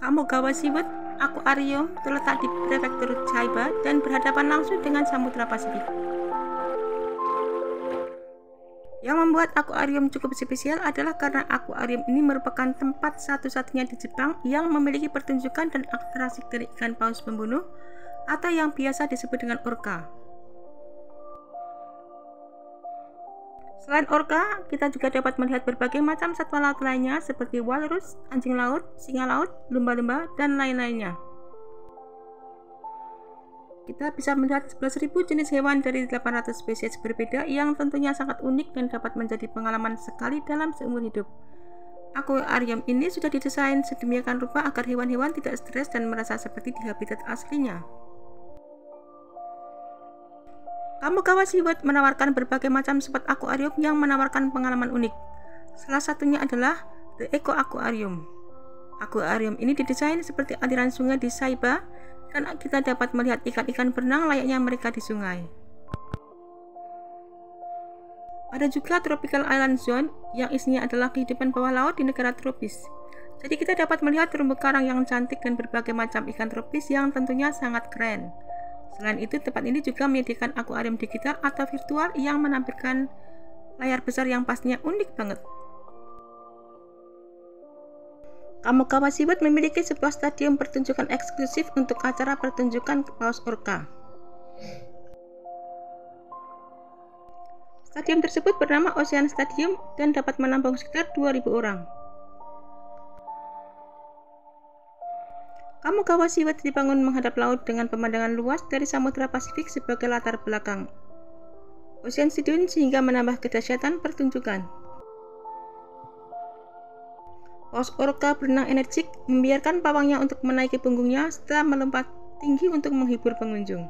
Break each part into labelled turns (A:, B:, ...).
A: Kamogawa Seafood Aquarium terletak di Prefektur Chiba dan berhadapan langsung dengan Samudra Pasifik. Yang membuat akuarium cukup spesial adalah karena akuarium ini merupakan tempat satu-satunya di Jepang yang memiliki pertunjukan dan atraksi dari ikan paus pembunuh atau yang biasa disebut dengan orca. Selain orca, kita juga dapat melihat berbagai macam satwa laut lainnya seperti walrus, anjing laut, singa laut, lumba-lumba, dan lain-lainnya. Kita bisa melihat 11.000 jenis hewan dari 800 spesies berbeda yang tentunya sangat unik dan dapat menjadi pengalaman sekali dalam seumur hidup. Akuarium ini sudah didesain sedemikian rupa agar hewan-hewan tidak stres dan merasa seperti di habitat aslinya. Kamogawa Seafood menawarkan berbagai macam spot akuarium yang menawarkan pengalaman unik. Salah satunya adalah The Eco Aquarium. Akuarium ini didesain seperti aliran sungai di Saiba, dan kita dapat melihat ikan-ikan berenang layaknya mereka di sungai. Ada juga Tropical Island Zone yang isinya adalah kehidupan bawah laut di negara tropis. Jadi kita dapat melihat terumbu karang yang cantik dan berbagai macam ikan tropis yang tentunya sangat keren. Selain itu, tempat ini juga menyediakan akuarium digital atau virtual yang menampilkan layar besar yang pastinya unik banget. Kamogawa Seafood memiliki sebuah stadion pertunjukan eksklusif untuk acara pertunjukan paus orca. Stadion tersebut bernama Ocean Stadium dan dapat menampung sekitar 2.000 orang. Kamogawa Seafood dibangun menghadap laut dengan pemandangan luas dari Samudra Pasifik sebagai latar belakang Ocean Stadium sehingga menambah kedahsyatan pertunjukan. Paus orca berenang energik, membiarkan pawangnya untuk menaiki punggungnya setelah melompat tinggi untuk menghibur pengunjung.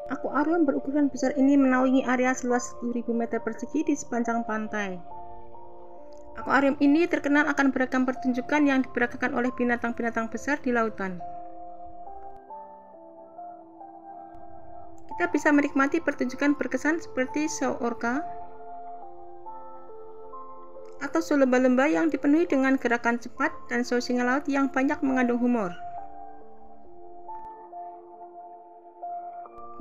A: Akuarium berukuran besar ini menaungi area seluas 10.000 meter persegi di sepanjang pantai. Akuarium ini terkenal akan beragam pertunjukan yang diperagakan oleh binatang-binatang besar di lautan. Kita bisa menikmati pertunjukan berkesan seperti show orca atau show lumba-lumba yang dipenuhi dengan gerakan cepat dan show singa laut yang banyak mengandung humor.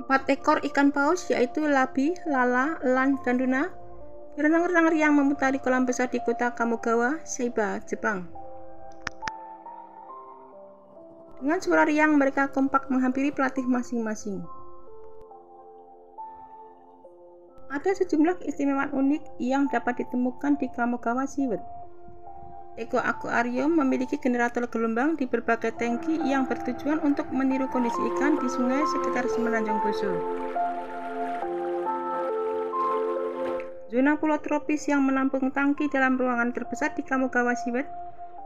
A: 4 ekor ikan paus yaitu labi, lala, elang, dan tuna berenang-renang riang memutari kolam besar di kota Kamogawa, Saiba, Jepang. Dengan suara riang mereka kompak menghampiri pelatih masing-masing. Ada sejumlah keistimewaan unik yang dapat ditemukan di Kamogawa Seafood. Eco Aquarium memiliki generator gelombang di berbagai tangki yang bertujuan untuk meniru kondisi ikan di sungai sekitar Semenanjung Boso. Zona pulau tropis yang menampung tangki dalam ruangan terbesar di Kamogawa Seafood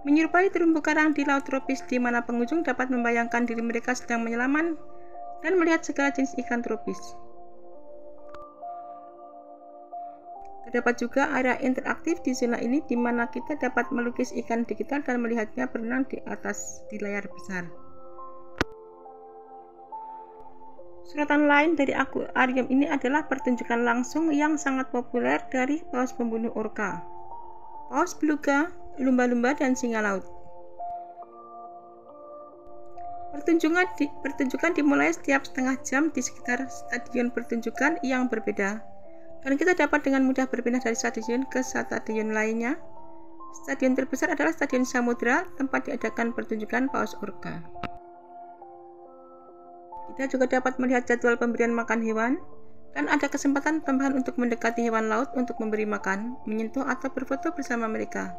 A: menyerupai terumbu karang di laut tropis di mana pengunjung dapat membayangkan diri mereka sedang menyelam dan melihat segala jenis ikan tropis. Terdapat juga area interaktif di zona ini di mana kita dapat melukis ikan digital dan melihatnya berenang di layar besar. Sorotan lain dari akuarium ini adalah pertunjukan langsung yang sangat populer dari paus pembunuh orca, paus beluga, lumba-lumba, dan singa laut. Pertunjukan dimulai setiap setengah jam di sekitar stadion pertunjukan yang berbeda, dan kita dapat dengan mudah berpindah dari stadion ke stadion lainnya. Stadion terbesar adalah Stadion Samudra, tempat diadakan pertunjukan paus orca. Kita juga dapat melihat jadwal pemberian makan hewan, dan ada kesempatan tambahan untuk mendekati hewan laut untuk memberi makan, menyentuh, atau berfoto bersama mereka.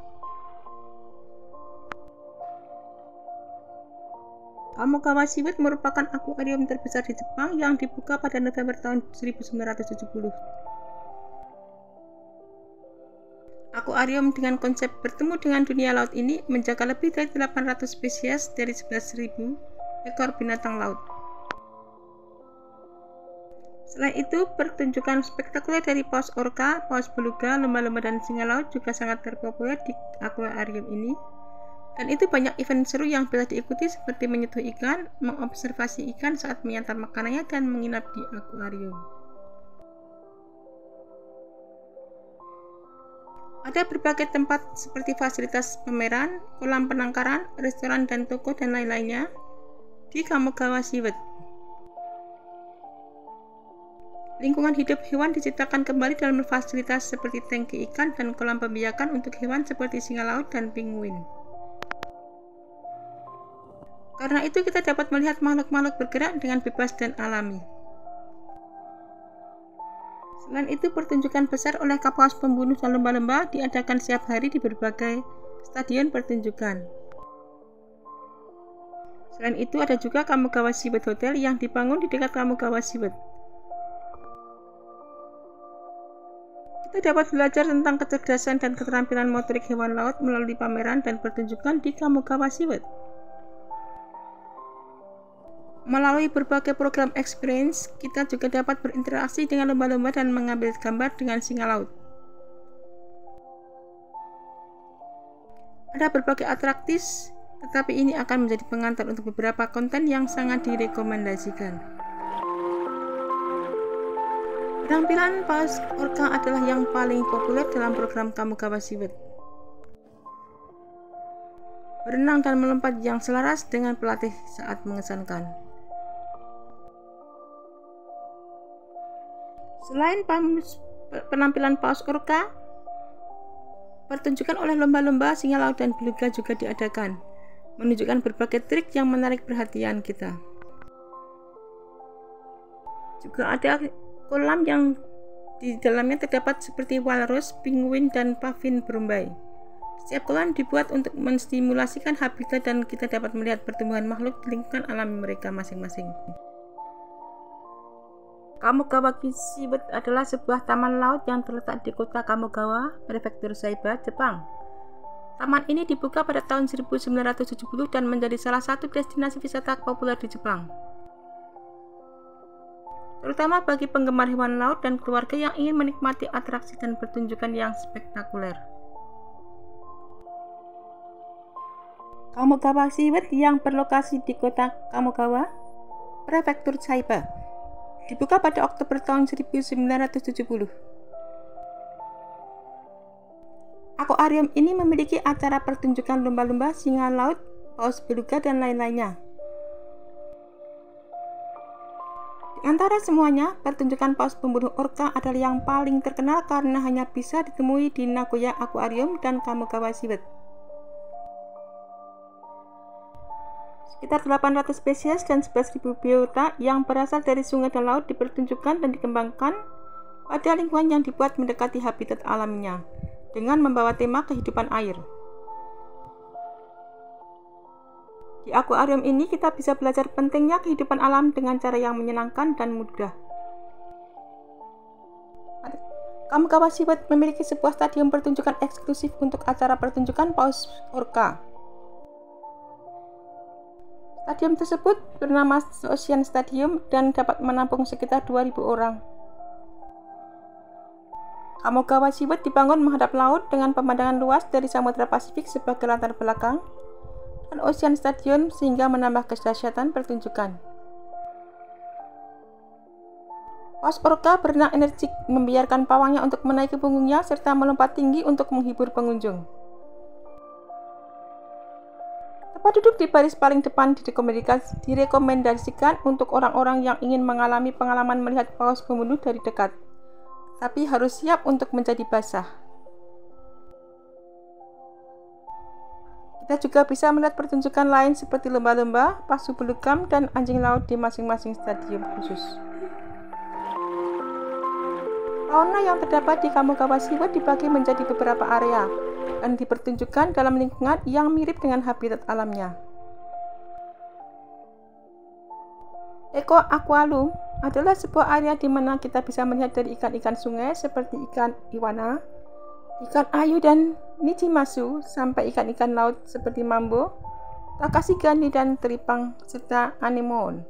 A: Kamogawa Seafood merupakan akuarium terbesar di Jepang yang dibuka pada November tahun 1970. Akuarium dengan konsep bertemu dengan dunia laut ini menjaga lebih dari 800 spesies dari 11.000 ekor binatang laut. Selain itu, pertunjukan spektakuler dari paus orca, paus beluga, lumba-lumba, dan singa laut juga sangat terpopuler di akuarium ini. Dan itu banyak event seru yang bisa diikuti seperti menyentuh ikan, mengobservasi ikan saat menyantap makanannya, dan menginap di akuarium. Ada berbagai tempat seperti fasilitas pameran, kolam penangkaran, restoran dan toko dan lain-lainnya di Kamogawa Seaway. Lingkungan hidup hewan diciptakan kembali dalam fasilitas seperti tangki ikan dan kolam pembiakan untuk hewan seperti singa laut dan penguin. Karena itu kita dapat melihat makhluk-makhluk bergerak dengan bebas dan alami. Selain itu, pertunjukan besar oleh paus pembunuh dan lumba-lumba diadakan setiap hari di berbagai stadion pertunjukan. Selain itu, ada juga Kamogawa Seaway Hotel yang dibangun di dekat Kamogawa Seaway. Kita dapat belajar tentang kecerdasan dan keterampilan motorik hewan laut melalui pameran dan pertunjukan di Kamogawa Seaway. Melalui berbagai program experience, kita juga dapat berinteraksi dengan lumba-lumba dan mengambil gambar dengan singa laut. Ada berbagai atraktis, tetapi ini akan menjadi pengantar untuk beberapa konten yang sangat direkomendasikan. Penampilan paus orca adalah yang paling populer dalam program Kamogawa Seaway. Berenang dan melompat yang selaras dengan pelatih saat mengesankan. Selain penampilan paus orca, pertunjukan oleh lumba-lumba, singa laut, dan beluga juga diadakan, menunjukkan berbagai trik yang menarik perhatian kita. Juga ada kolam yang di dalamnya terdapat seperti walrus, penguin, dan pavin berumbai. Setiap kolam dibuat untuk menstimulasikan habitat dan kita dapat melihat pertumbuhan makhluk di lingkungan alam mereka masing-masing. Kamogawa Seaway adalah sebuah taman laut yang terletak di kota Kamogawa, Prefektur Saiba, Jepang. Taman ini dibuka pada tahun 1970 dan menjadi salah satu destinasi wisata populer di Jepang, terutama bagi penggemar hewan laut dan keluarga yang ingin menikmati atraksi dan pertunjukan yang spektakuler. Kamogawa Seaway yang berlokasi di kota Kamogawa, Prefektur Saiba, dibuka pada Oktober tahun 1970. Akuarium ini memiliki acara pertunjukan lumba-lumba, singa laut, paus beluga, dan lain-lainnya. Di antara semuanya, pertunjukan paus pembunuh orca adalah yang paling terkenal karena hanya bisa ditemui di Nagoya Aquarium dan Kamogawa Seaway. Sekitar 800 spesies dan 11.000 biota yang berasal dari sungai dan laut dipertunjukkan dan dikembangkan pada lingkungan yang dibuat mendekati habitat alaminya dengan membawa tema kehidupan air. Di akuarium ini kita bisa belajar pentingnya kehidupan alam dengan cara yang menyenangkan dan mudah. Kamogawa Seaway memiliki sebuah stadion pertunjukan eksklusif untuk acara pertunjukan paus orca. Stadion tersebut bernama Ocean Stadium dan dapat menampung sekitar 2.000 orang. Kamogawa Seaway dibangun menghadap laut dengan pemandangan luas dari Samudra Pasifik sebagai latar belakang dan Ocean Stadium sehingga menambah kedahsyatan pertunjukan. Paus orca berenang energik, membiarkan pawangnya untuk menaiki punggungnya serta melompat tinggi untuk menghibur pengunjung. Tempat duduk di baris paling depan direkomendasikan untuk orang-orang yang ingin mengalami pengalaman melihat paus pembunuh dari dekat, tapi harus siap untuk menjadi basah. Kita juga bisa melihat pertunjukan lain seperti lumba-lumba, pasu belugam, dan anjing laut di masing-masing stadium khusus. Fauna yang terdapat di Kamogawa Seaway dibagi menjadi beberapa area dan dipertunjukkan dalam lingkungan yang mirip dengan habitat alamnya. Eco Aquarium adalah sebuah area di mana kita bisa melihat dari ikan-ikan sungai seperti ikan iwana, ikan ayu dan nichimasu, sampai ikan-ikan laut seperti mambo, takashi gani, dan teripang, serta anemone.